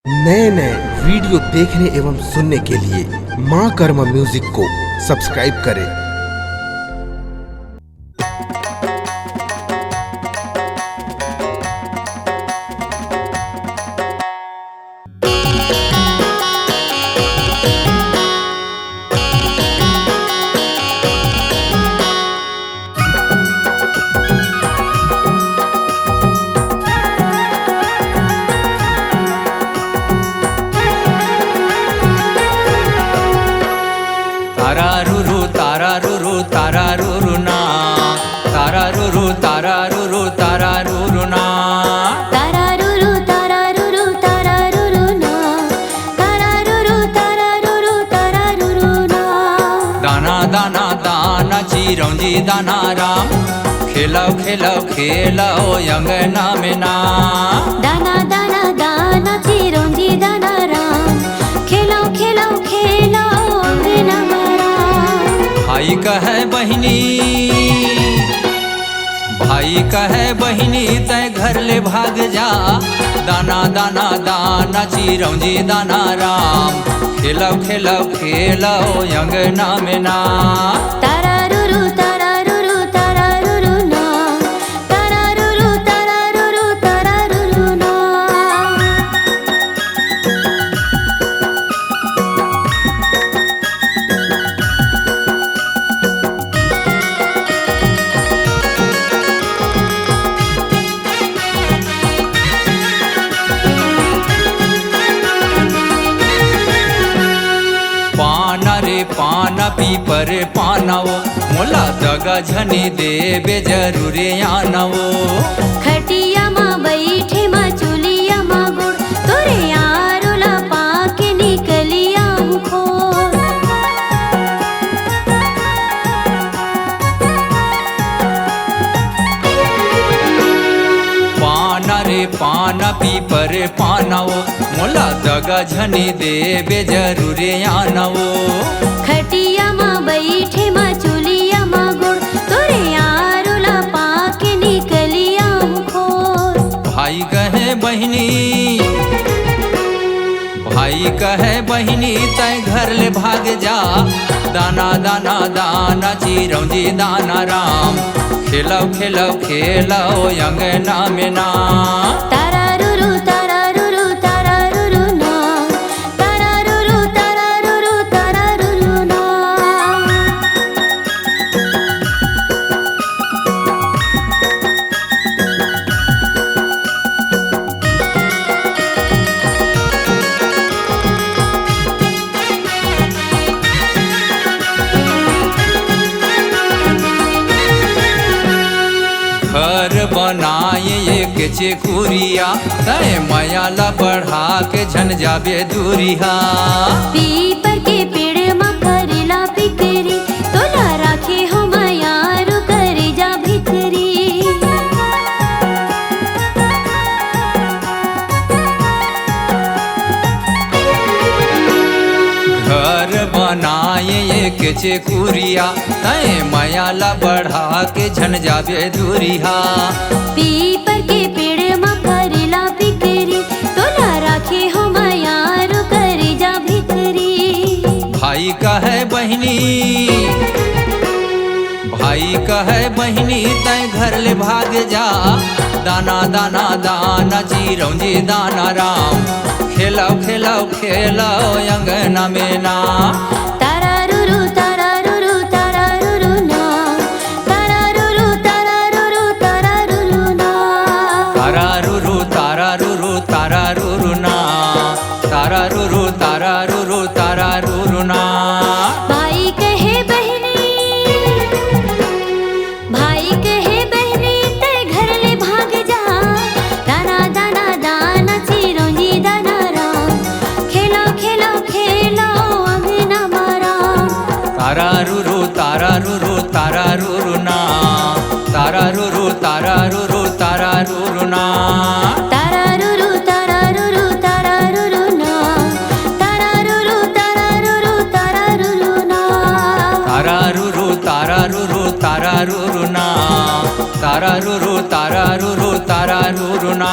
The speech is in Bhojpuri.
नए नए वीडियो देखने एवं सुनने के लिए माँ कर्मा म्यूजिक को सब्सक्राइब करें। तारा रुरु ना, तारा रुरु ना, तारा रुरु ना, तारा रुरु ना, तारा रुरु ना। दाना दाना दाना चिरौंजी दाना राम, खेलाओ खेलाओ खेलाओ अंगना में ना। दाना दाना दाना चिरौंजी दाना राम, खेलाओ खेलाओ खेलाओ अंगना में राम। भाई कहे बहिनी, भाई कहे बहिनी तय घर ले भाग जा। दाना दाना दाना चिरौंजी दाना राम, खेलाओ खेलाओ खेलाओ अंगना में ना। तारा रुरु ना, तारा रुरु ना, तारा रुरु ना। पाना पीपर पानावो, मोला दगा झनी देवे जरूरे आनावो। खटिया माँ बैठे माँ चुलिया माँ गुड़, तोरे यारोला पाके निकलिया खोर। पाना रे पाना पीपर पानावो, मोला दगा झनी देवे जरूरे आनावो। खटिया माँ बैठे माँ चुलिया माँ गुड़, तोरे यारोला पाके निकलिया खोर। भाई कहे बहिनी, भाई कहे बहिनी तय घर ले भाग जा। दाना दाना दाना चिरौंजी दाना राम, खेलाओ खेलाओ खेलाओ अंगना में ना। तारा रुरु ना, तारा रुरु ना, तारा रुरु ना। घर बनाए एक चेकुरिया, तय मायाला बढ़ा के झन जाबे दूरिया। पीपर के पेड़ माँ करेला पिकरी, तोला राखे हो मायारू करे जा भितरी। घर बनाए एक चेकुरिया, तय मायाला बढ़ा के झन जाबे दूरिया। पीपर के पेड़ माँ करेला पिकरी, तोला राखे हो मायारू करे जा भितरी। भाई कहे बहिनी, भाई कहे बहिनी तय घर ले भाग जा। दाना दाना दाना चिरौंजी दाना राम, खेलाओ खेलाओ खेलाओ अंगना में ना। तारा रुरु ना, तारा रुरु ना, तारा रुरु ना। तारा रुरु ना, तारा रुरु ना। भाई कहे बहिनी, भाई कहे बहिनी ते घर ले भाग जा। दाना दाना दाना चिरौंजी दाना राम, खेलाओ खेलाओ खेलाओ अंगना मारा। तारा रुरु ना, तारा रुरु ना, तारा रुरु ना। तारा रुरु ना, तारा रुरु ना, तारा रुरु ना, तारा रुरु ना।